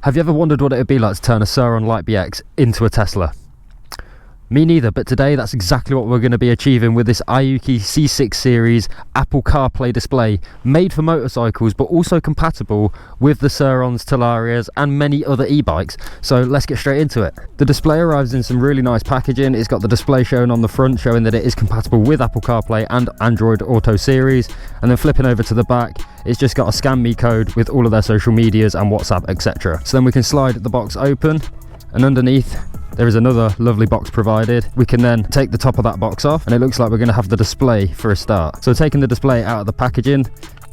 Have you ever wondered what it would be like to turn a SURRON Light BX into a Tesla? Me neither, but today that's exactly what we're going to be achieving with this Aoocci C6 series Apple CarPlay display, made for motorcycles but also compatible with the SURRONs, Talarias and many other e-bikes. So let's get straight into it. The display arrives in some really nice packaging. It's got the display shown on the front showing that it is compatible with Apple CarPlay and Android Auto series, and then flipping over to the back, it's just got a scan me code with all of their social medias and WhatsApp, etc. So then we can slide the box open, and underneath there is another lovely box provided. We can then take the top of that box off and it looks like we're going to have the display for a start. So taking the display out of the packaging,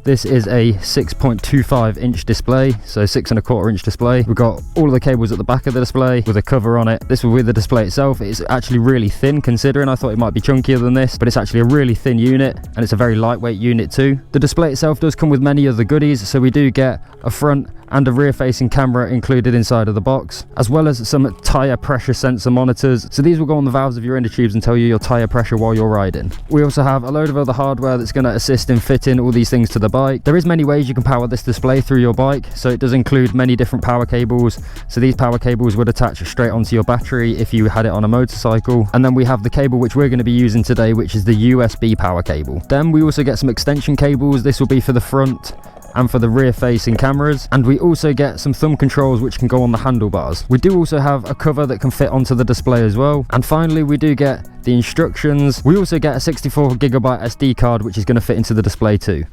this is a 6.25 inch display, so 6.25 inch display. We've got all of the cables at the back of the display with a cover on it. This will be the display itself. It's actually really thin, considering I thought it might be chunkier than this, but it's actually a really thin unit and it's a very lightweight unit too. The display itself does come with many other goodies, so we do get a front and a rear facing camera included inside of the box, as well as some tyre pressure sensor monitors. So these will go on the valves of your inner tubes and tell you your tyre pressure while you're riding. We also have a load of other hardware that's going to assist in fitting all these things to the bike. There is many ways you can power this display through your bike, so it does include many different power cables. So these power cables would attach straight onto your battery if you had it on a motorcycle. And then we have the cable which we're going to be using today, which is the USB power cable. Then we also get some extension cables. This will be for the front and for the rear facing cameras, and we also get some thumb controls which can go on the handlebars. We do also have a cover that can fit onto the display as well, and finally we do get the instructions. We also get a 64GB SD card which is going to fit into the display too.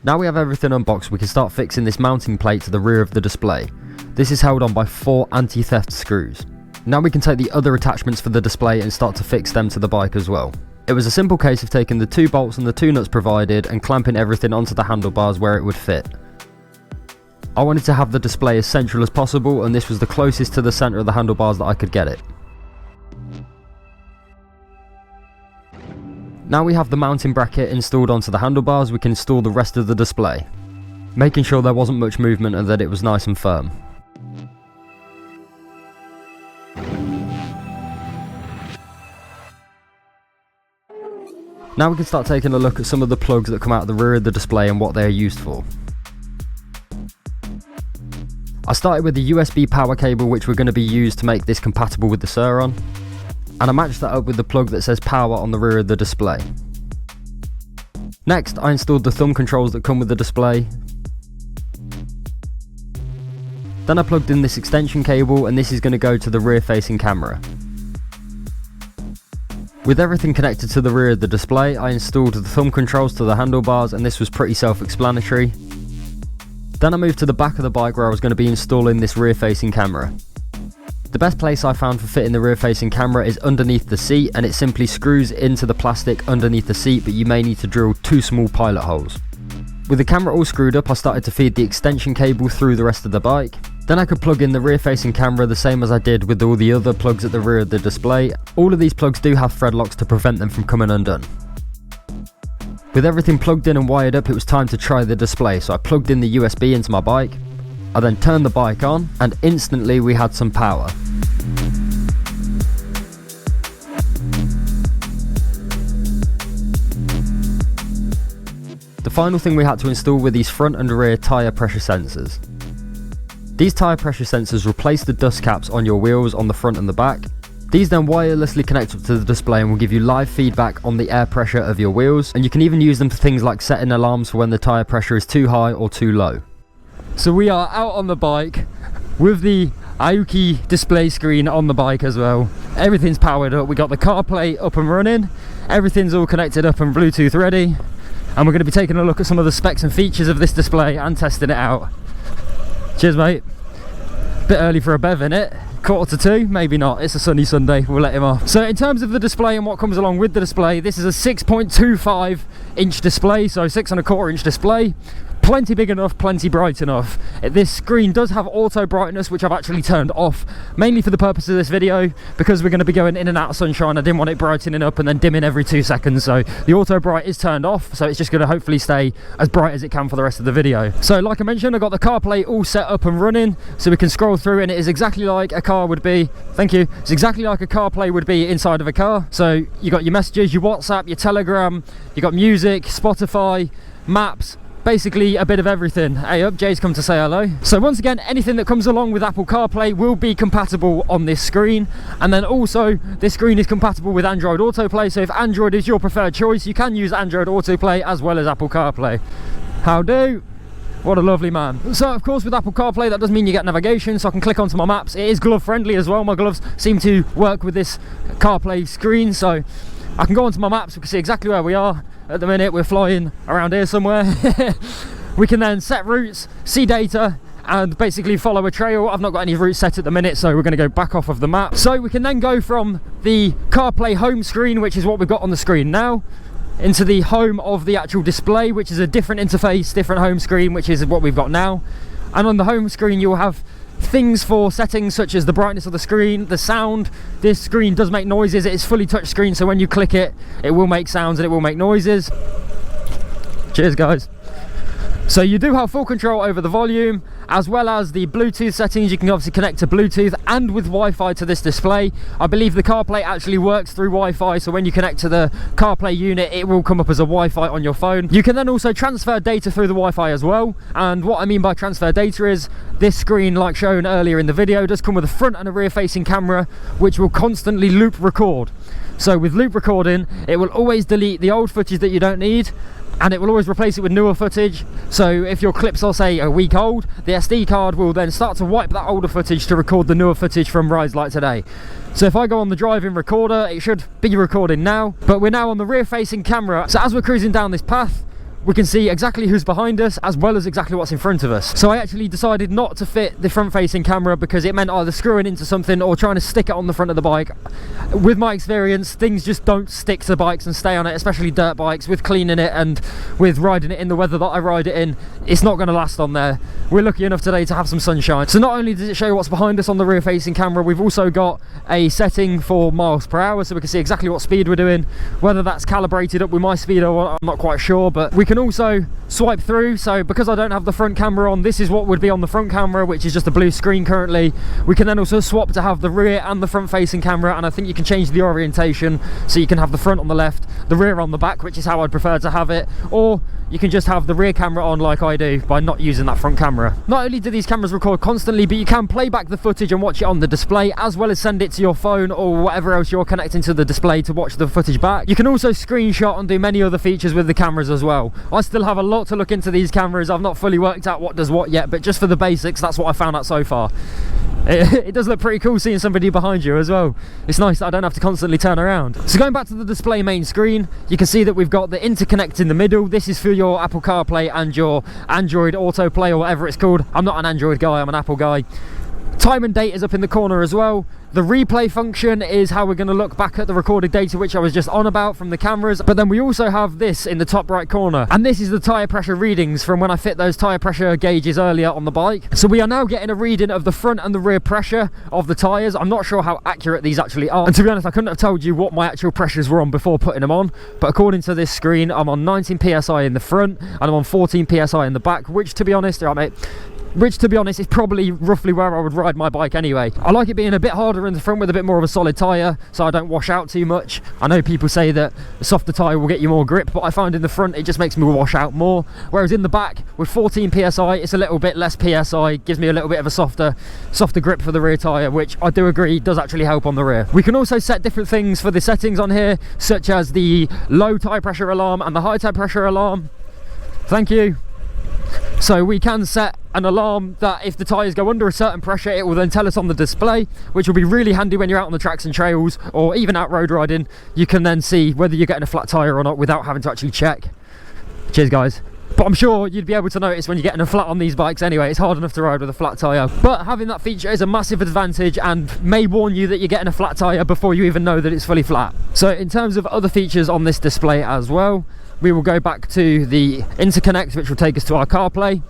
Now we have everything unboxed, we can start fixing this mounting plate to the rear of the display. This is held on by 4 anti-theft screws. Now we can take the other attachments for the display and start to fix them to the bike as well. It was a simple case of taking the 2 bolts and the 2 nuts provided and clamping everything onto the handlebars where it would fit. I wanted to have the display as central as possible, and this was the closest to the centre of the handlebars that I could get it. Now we have the mounting bracket installed onto the handlebars, we can install the rest of the display, making sure there wasn't much movement and that it was nice and firm. Now we can start taking a look at some of the plugs that come out of the rear of the display and what they are used for. I started with the USB power cable which we're going to be used to make this compatible with the SURRON, and I matched that up with the plug that says power on the rear of the display. Next, I installed the thumb controls that come with the display. Then I plugged in this extension cable, and this is going to go to the rear facing camera. With everything connected to the rear of the display, I installed the thumb controls to the handlebars, and this was pretty self-explanatory. Then I moved to the back of the bike where I was going to be installing this rear facing camera. The best place I found for fitting the rear facing camera is underneath the seat, and it simply screws into the plastic underneath the seat, but you may need to drill 2 small pilot holes. With the camera all screwed up, I started to feed the extension cable through the rest of the bike. Then I could plug in the rear facing camera the same as I did with all the other plugs at the rear of the display. All of these plugs do have thread locks to prevent them from coming undone. With everything plugged in and wired up, it was time to try the display, so I plugged in the USB into my bike. I then turned the bike on, and instantly we had some power. The final thing we had to install were these front and rear tyre pressure sensors. These tyre pressure sensors replace the dust caps on your wheels on the front and the back. These then wirelessly connect up to the display and will give you live feedback on the air pressure of your wheels, and you can even use them for things like setting alarms for when the tyre pressure is too high or too low. So we are out on the bike with the Aoocci display screen on the bike as well. Everything's powered up, we got the CarPlay up and running, everything's all connected up and Bluetooth ready, and we're going to be taking a look at some of the specs and features of this display and testing it out. Cheers mate. Bit early for a bev, innit? 1:45, maybe not, it's a sunny Sunday, we'll let him off. So in terms of the display and what comes along with the display, this is a 6.25 inch display, so 6.25 inch display. Plenty big enough, plenty bright enough. This screen does have auto brightness, which I've actually turned off, mainly for the purpose of this video, because we're going to be going in and out of sunshine. I didn't want it brightening up and then dimming every 2 seconds, so the auto bright is turned off, so it's just going to hopefully stay as bright as it can for the rest of the video. So like I mentioned, I've got the CarPlay all set up and running, so we can scroll through, and it is exactly like a car would be. Thank you. It's exactly like a CarPlay would be inside of a car. So you got your messages, your WhatsApp, your Telegram, you got music, Spotify, maps, basically a bit of everything. Hey up, Jay's come to say hello. So once again, anything that comes along with Apple CarPlay will be compatible on this screen, and then also this screen is compatible with Android Autoplay, so if Android is your preferred choice, you can use Android Autoplay as well as Apple CarPlay. How do? What a lovely man. So of course with Apple CarPlay that does mean you get navigation, so I can click onto my maps. It is glove friendly as well. My gloves seem to work with this CarPlay screen, so I can go onto my maps. We can see exactly where we are. At the minute we're flying around here somewhere. We can then set routes, see data, and basically follow a trail. I've not got any routes set at the minute, so we're going to go back off of the map. So we can then go from the CarPlay home screen, which is what we've got on the screen now, into the home of the actual display, which is a different interface, different home screen, which is what we've got now. And on the home screen you'll have things for settings such as the brightness of the screen, the sound. This screen does make noises. It is fully touch screen, so when you click it, it will make sounds and it will make noises. Cheers guys. So you do have full control over the volume, as well as the Bluetooth settings. You can obviously connect to Bluetooth and with Wi-Fi to this display. I believe the CarPlay actually works through Wi-Fi, so when you connect to the CarPlay unit, it will come up as a Wi-Fi on your phone. You can then also transfer data through the Wi-Fi as well, and what I mean by transfer data is this screen, like shown earlier in the video, does come with a front and a rear facing camera, which will constantly loop record. So with loop recording, it will always delete the old footage that you don't need, and it will always replace it with newer footage. So if your clips are, say, a week old, the SD card will then start to wipe that older footage to record the newer footage from rides like today. So if I go on the driving recorder, it should be recording now, but we're now on the rear facing camera. So as we're cruising down this path, we can see exactly who's behind us as well as exactly what's in front of us. So I actually decided not to fit the front facing camera because it meant either screwing into something or trying to stick it on the front of the bike. With my experience, things just don't stick to bikes and stay on it, especially dirt bikes. With cleaning it and with riding it in the weather that I ride it in, it's not going to last on there. We're lucky enough today to have some sunshine. So not only does it show you what's behind us on the rear facing camera, we've also got a setting for miles per hour, so we can see exactly what speed we're doing. Whether that's calibrated up with my speed or what, I'm not quite sure, but we can also swipe through. So because I don't have the front camera on, this is what would be on the front camera, which is just a blue screen currently. We can then also swap to have the rear and the front facing camera, and I think you can change the orientation, so you can have the front on the left, the rear on the back, which is how I'd prefer to have it, or you can just have the rear camera on like I do by not using that front camera. Not only do these cameras record constantly, but you can play back the footage and watch it on the display, as well as send it to your phone or whatever else you're connecting to the display to watch the footage back. You can also screenshot and do many other features with the cameras as well. I still have a lot to look into these cameras. I've not fully worked out what does what yet, but just for the basics, that's what I found out so far. It does look pretty cool seeing somebody behind you as well. It's nice that I don't have to constantly turn around. So going back to the display main screen, you can see that we've got the interconnect in the middle. This is for your Apple CarPlay and your Android Autoplay or whatever it's called. I'm not an Android guy, I'm an Apple guy. Time and date is up in the corner as well. The replay function is how we're going to look back at the recorded data, which I was just on about from the cameras. But then we also have this in the top right corner, and this is the tyre pressure readings from when I fit those tyre pressure gauges earlier on the bike. So we are now getting a reading of the front and the rear pressure of the tyres. I'm not sure how accurate these actually are, and to be honest, I couldn't have told you what my actual pressures were on before putting them on, but according to this screen, I'm on 19 psi in the front and I'm on 14 psi in the back, which to be honest, is probably roughly where I would ride my bike anyway. I like it being a bit harder in the front with a bit more of a solid tyre, so I don't wash out too much. I know people say that a softer tyre will get you more grip, but I find in the front it just makes me wash out more. Whereas in the back, with 14 psi, it's a little bit less psi, gives me a little bit of a softer grip for the rear tyre, which I do agree does actually help on the rear. We can also set different things for the settings on here, such as the low tyre pressure alarm and the high tyre pressure alarm. Thank you. So we can set an alarm that if the tyres go under a certain pressure, it will then tell us on the display, which will be really handy when you're out on the tracks and trails or even out road riding. You can then see whether you're getting a flat tyre or not without having to actually check. Cheers guys. But I'm sure you'd be able to notice when you're getting a flat on these bikes anyway. It's hard enough to ride with a flat tyre, but having that feature is a massive advantage and may warn you that you're getting a flat tyre before you even know that it's fully flat. So in terms of other features on this display as well, we will go back to the interconnect, which will take us to our CarPlay.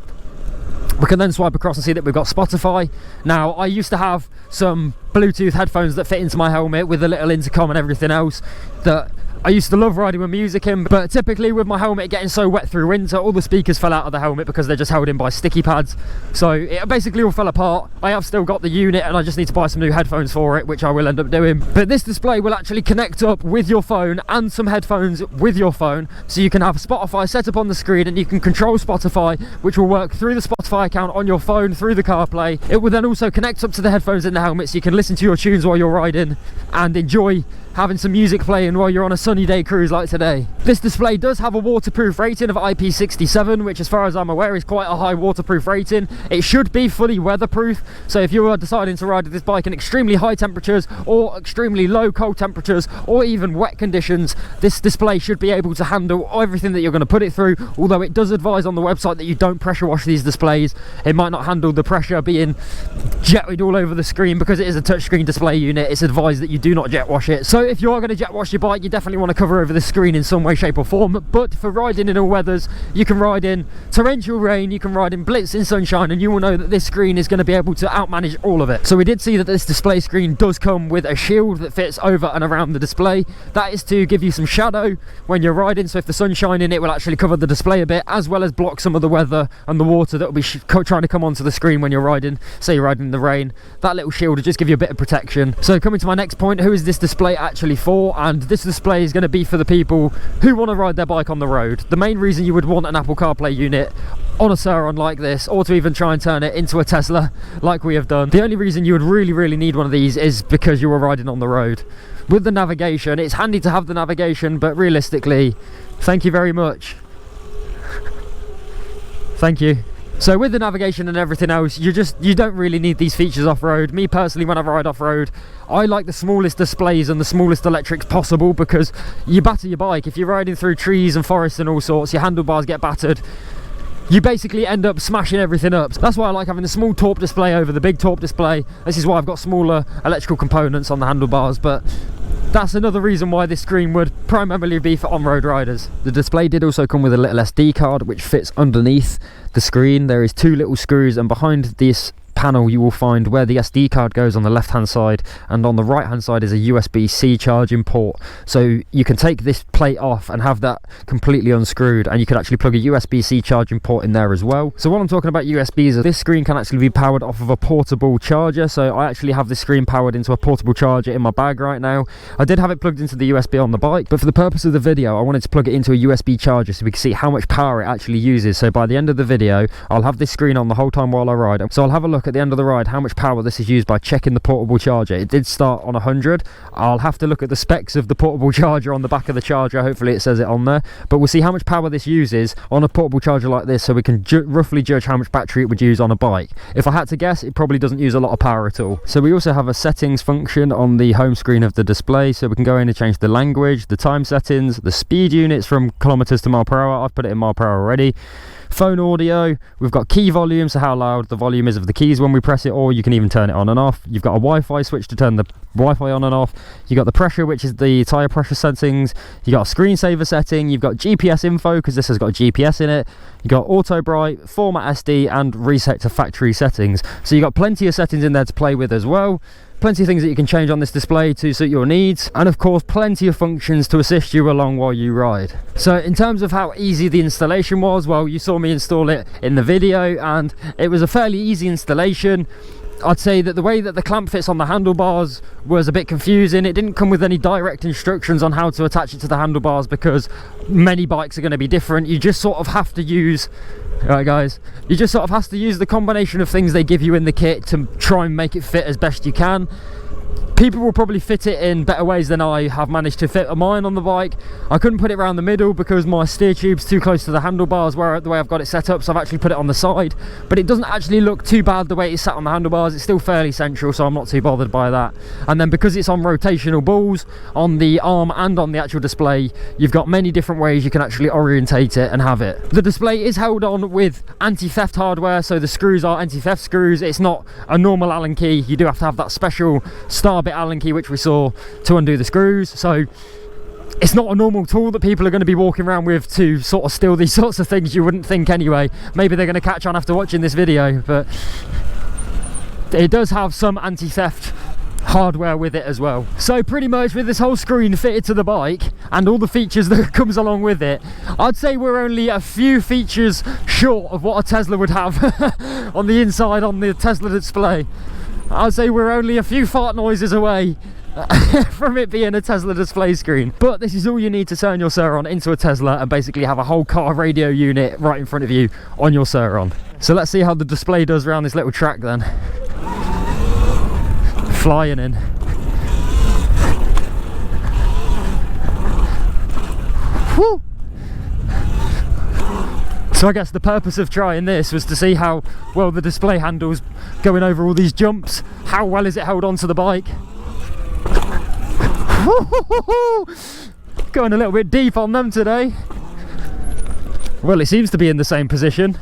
We can then swipe across and see that we've got Spotify. Now, I used to have some Bluetooth headphones that fit into my helmet with a little intercom and everything else that I used to love riding with music in, but typically with my helmet getting so wet through winter, all the speakers fell out of the helmet because they're just held in by sticky pads. So it basically all fell apart. I have still got the unit and I just need to buy some new headphones for it, which I will end up doing. But this display will actually connect up with your phone and some headphones with your phone. So you can have Spotify set up on the screen and you can control Spotify, which will work through the Spotify account on your phone through the CarPlay. It will then also connect up to the headphones in the helmet so you can listen to your tunes while you're riding and enjoy having some music playing while you're on a sunny day cruise like today. This display does have a waterproof rating of IP67, which as far as I'm aware is quite a high waterproof rating. It should be fully weatherproof, so if you are deciding to ride this bike in extremely high temperatures or extremely low cold temperatures or even wet conditions, this display should be able to handle everything that you're going to put it through, although it does advise on the website that you don't pressure wash these displays. It might not handle the pressure being jetted all over the screen because it is a touchscreen display unit. It's advised that you do not jet wash it. So if you are going to jet wash your bike, you definitely want to cover over the screen in some way, shape or form. But for riding in all weathers, you can ride in torrential rain, you can ride in blitzing sunshine, and you will know that this screen is going to be able to outmanage all of it. So we did see that this display screen does come with a shield that fits over and around the display. That is to give you some shadow when you're riding, so if the sun's shining it will actually cover the display a bit, as well as block some of the weather and the water that will be trying to come onto the screen when you're riding. Say you're riding in the rain, that little shield will just give you a bit of protection. So coming to my next point, who is this display actually for? And this display is going to be for the people who want to ride their bike on the road. The main reason you would want an Apple CarPlay unit on a SURRON like this, or to even try and turn it into a Tesla like we have done, the only reason you would really need one of these is because you were riding on the road. With the navigation, it's handy to have the navigation, but realistically, thank you very much. Thank you. So with the navigation and everything else, you don't really need these features off-road. Me personally, when I ride off-road, I like the smallest displays and the smallest electrics possible because you batter your bike. If you're riding through trees and forests and all sorts, your handlebars get battered. You basically end up smashing everything up. That's why I like having the small torque display over the big torque display. This is why I've got smaller electrical components on the handlebars, but that's another reason why this screen would primarily be for on-road riders. The display did also come with a little SD card which fits underneath the screen. There is two little screws, and behind this panel you will find where the SD card goes on the left hand side, and on the right hand side is a USB-C charging port. So you can take this plate off and have that completely unscrewed, and you can actually plug a USB-C charging port in there as well. So while I'm talking about USBs, this screen can actually be powered off of a portable charger. So I actually have this screen powered into a portable charger in my bag right now. I did have it plugged into the USB on the bike, but for the purpose of the video I wanted to plug it into a USB charger so we can see how much power it actually uses. So by the end of the video I'll have this screen on the whole time while I ride, so I'll have a look at the end of the ride how much power this is used by checking the portable charger. It did start on 100. I'll have to look at the specs of the portable charger on the back of the charger. Hopefully it says it on there, but we'll see how much power this uses on a portable charger like this, so we can roughly judge how much battery it would use on a bike. If I had to guess, it probably doesn't use a lot of power at all. So we also have a settings function on the home screen of the display, so we can go in and change the language, the time settings, the speed units from kilometers to mile per hour. I've put it in mile per hour already. Phone audio, we've got key volume, so how loud the volume is of the keys when we press it, or you can even turn it on and off. You've got a Wi-Fi switch to turn the Wi-Fi on and off. You've got the pressure, which is the tyre pressure settings. You've got a screensaver setting. You've got GPS info because this has got GPS in it. You've got auto bright, format SD, and reset to factory settings. So you've got plenty of settings in there to play with as well. Plenty of things that you can change on this display to suit your needs, and of course plenty of functions to assist you along while you ride. So in terms of how easy the installation was, well, you saw me install it in the video and it was a fairly easy installation. I'd say that the way that the clamp fits on the handlebars was a bit confusing. It didn't come with any direct instructions on how to attach it to the handlebars because many bikes are going to be different. You just sort of have to use, right guys, you just sort of have to use the combination of things they give you in the kit to try and make it fit as best you can. People will probably fit it in better ways than I have managed to fit mine on the bike. I couldn't put it around the middle because my steer tube's too close to the handlebars the way I've got it set up, so I've actually put it on the side. But it doesn't actually look too bad the way it's sat on the handlebars. It's still fairly central, so I'm not too bothered by that. And then because it's on rotational balls on the arm and on the actual display, you've got many different ways you can actually orientate it and have it. The display is held on with anti-theft hardware, so the screws are anti-theft screws. It's not a normal Allen key. You do have to have that special Starbit Allen key which we saw to undo the screws. So it's not a normal tool that people are going to be walking around with to sort of steal these sorts of things, you wouldn't think anyway. Maybe they're going to catch on after watching this video, but it does have some anti-theft hardware with it as well. So pretty much with this whole screen fitted to the bike and all the features that comes along with it, I'd say we're only a few features short of what a Tesla would have on the inside on the Tesla display. I'd say we're only a few fart noises away from it being a Tesla display screen. But this is all you need to turn your SURRON into a Tesla and basically have a whole car radio unit right in front of you on your SURRON. So let's see how the display does around this little track then. Flying in. Woo! So I guess the purpose of trying this was to see how well the display handles going over all these jumps. How well is it held onto the bike? Going a little bit deep on them today. Well, it seems to be in the same position.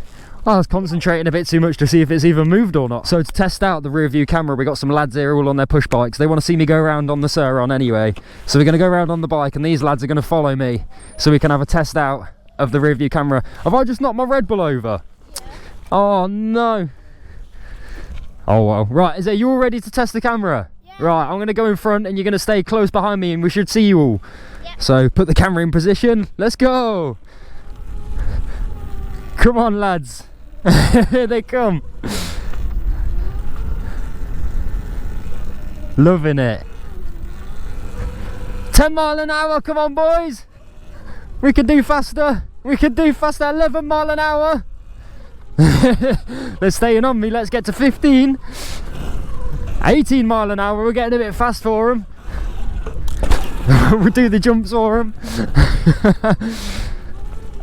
I was concentrating a bit too much to see if it's even moved or not. So to test out the rear view camera, we got some lads here all on their push bikes. They want to see me go around on the SURRON anyway. So we're going to go around on the bike and these lads are going to follow me so we can have a test out of the rear view camera. Have I just knocked my Red Bull over? Yeah. Oh no. Oh well. Right, Is you all ready to test the camera? Yeah. Right, I'm going to go in front and you're going to stay close behind me and we should see you all. Yep. So put the camera in position. Let's go. Come on lads. Here they come. Loving it. 10 mile an hour, come on boys. We can do faster. We can do faster. 11 mile an hour. They're staying on me. Let's get to 15. 18 mile an hour. We're getting a bit fast for them. We'll do the jumps for him.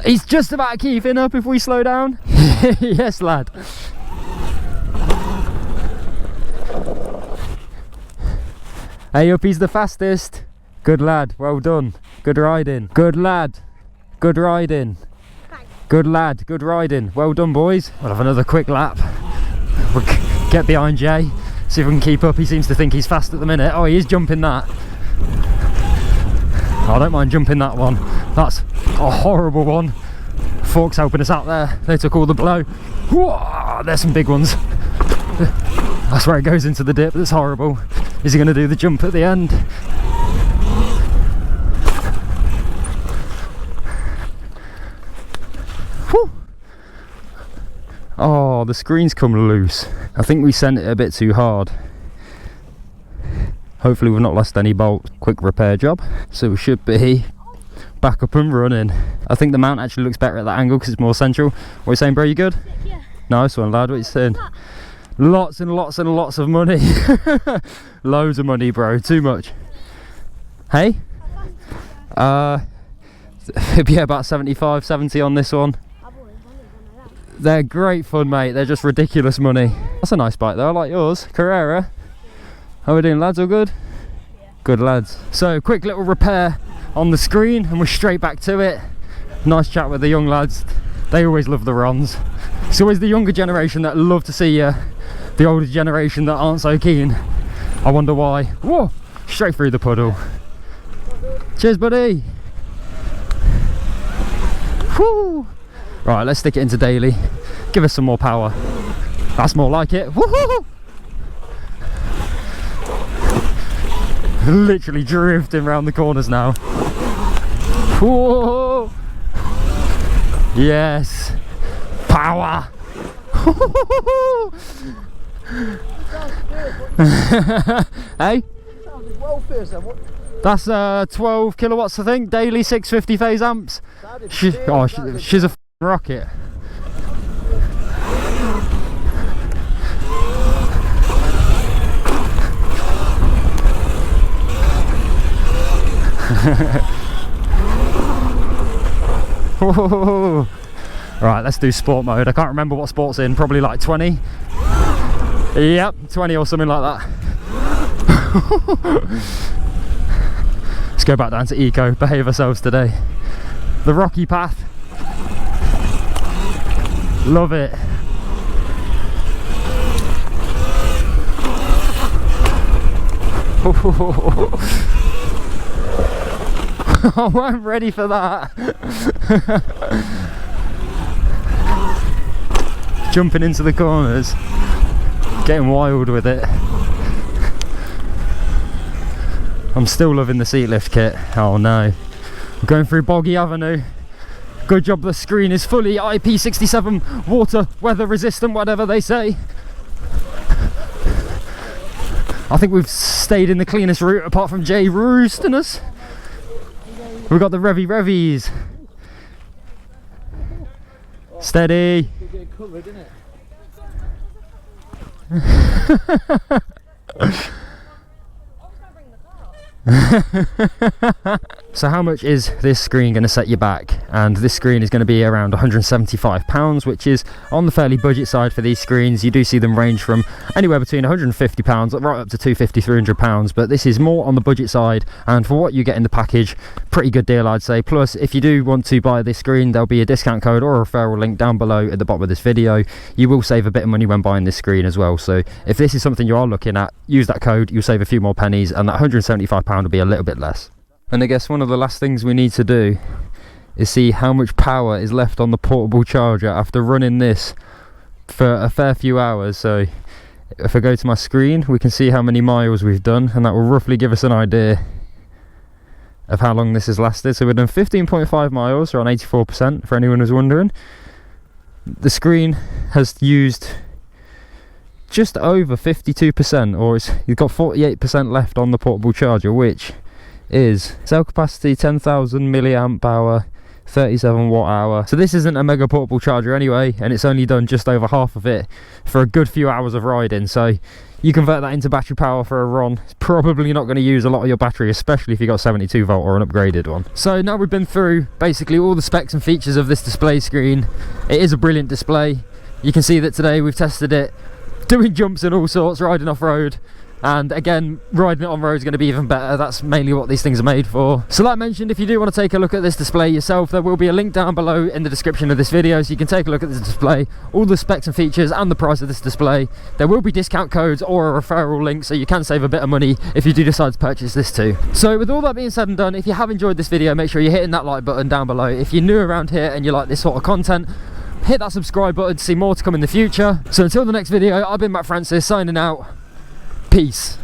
He's just about keeping up if we slow down. Yes, lad. Hey up, he's the fastest. Good lad, well done. Good riding. Good lad. Good riding. Good lad, good riding. Well done, boys. We'll have another quick lap. We'll get behind Jay, see if we can keep up. He seems to think he's fast at the minute. Oh, he is jumping that. I don't mind jumping that one. That's a horrible one. Fork's helping us out there. They took all the blow. Whoa, there's some big ones. That's where it goes into the dip. That's horrible. Is he going to do the jump at the end? Whew. Oh, the screen's come loose. I think we sent it a bit too hard. Hopefully we've not lost any bolts. Quick repair job. So we should be back up and running. I think the mount actually looks better at that angle because it's more central. What are you saying, bro? You good? Yeah. Nice one, lad. What are you saying? Lots and lots and lots of money. Loads of money, bro. Too much. Hey? It'd be about 75, 70 on this one. They're great fun, mate. They're just ridiculous money. That's a nice bike though. I like yours. Carrera. How are we doing, lads? All good? Yeah. Good lads. So quick little repair on the screen and we're straight back to it. Nice chat with the young lads. They always love the Rons. It's always the younger generation that love to see you. The older generation that aren't so keen. I wonder why. Whoa! Straight through the puddle. Cheers, buddy. Woo! Right, let's stick it into daily. Give us some more power. That's more like it. Woohoo! Literally drifting around the corners now. Whoa! Yes! Power! Hey? That's 12 kilowatts I think, daily 650 phase amps. She's a rocket. Right, let's do sport mode. I can't remember what sport's in, probably like 20. Yep, 20 or something like that. Let's go back down to eco, behave ourselves today. The rocky path. Love it. Oh, I'm ready for that. Jumping into the corners, getting wild with it. I'm still loving the seat lift kit. Oh no. We're going through Boggy Avenue. Good job the screen is fully IP67 water weather resistant, whatever they say. I think we've stayed in the cleanest route apart from Jay roosting us. We've got the Revy Revies. Steady. So how much is this screen going to set you back? And this screen is going to be around £175, which is on the fairly budget side for these screens. You do see them range from anywhere between £150 right up to £250–300, but this is more on the budget side, and for what you get in the package, pretty good deal I'd say. Plus, if you do want to buy this screen, there'll be a discount code or a referral link down below at the bottom of this video. You will save a bit of money when buying this screen as well, so if this is something you are looking at, use that code, you'll save a few more pennies, and that £175 will be a little bit less. And I guess one of the last things we need to do is see how much power is left on the portable charger after running this for a fair few hours. So if I go to my screen, we can see how many miles we've done, and that will roughly give us an idea of how long this has lasted. So we've done 15.5 miles, or on 84% for anyone who's wondering. The screen has used just over 52%, or you've got 48% left on the portable charger, which is cell capacity 10,000 milliamp hour, 37 watt hour. So this isn't a mega portable charger anyway, and it's only done just over half of it for a good few hours of riding. So you convert that into battery power for a run, it's probably not going to use a lot of your battery, especially if you got 72 volt or an upgraded one. So now we've been through basically all the specs and features of this display screen. It is a brilliant display. You can see that today we've tested it doing jumps and all sorts, riding off-road, and again, riding it on road is going to be even better. That's mainly what these things are made for. So like mentioned, if you do want to take a look at this display yourself, there will be a link down below in the description of this video, so you can take a look at this display, all the specs and features and the price of this display. There will be discount codes or a referral link, so you can save a bit of money if you do decide to purchase this too. So with all that being said and done, if you have enjoyed this video, make sure you're hitting that like button down below. If you're new around here and you like this sort of content, hit that subscribe button to see more to come in the future. So until the next video, I've been Matt Francis signing out. Peace.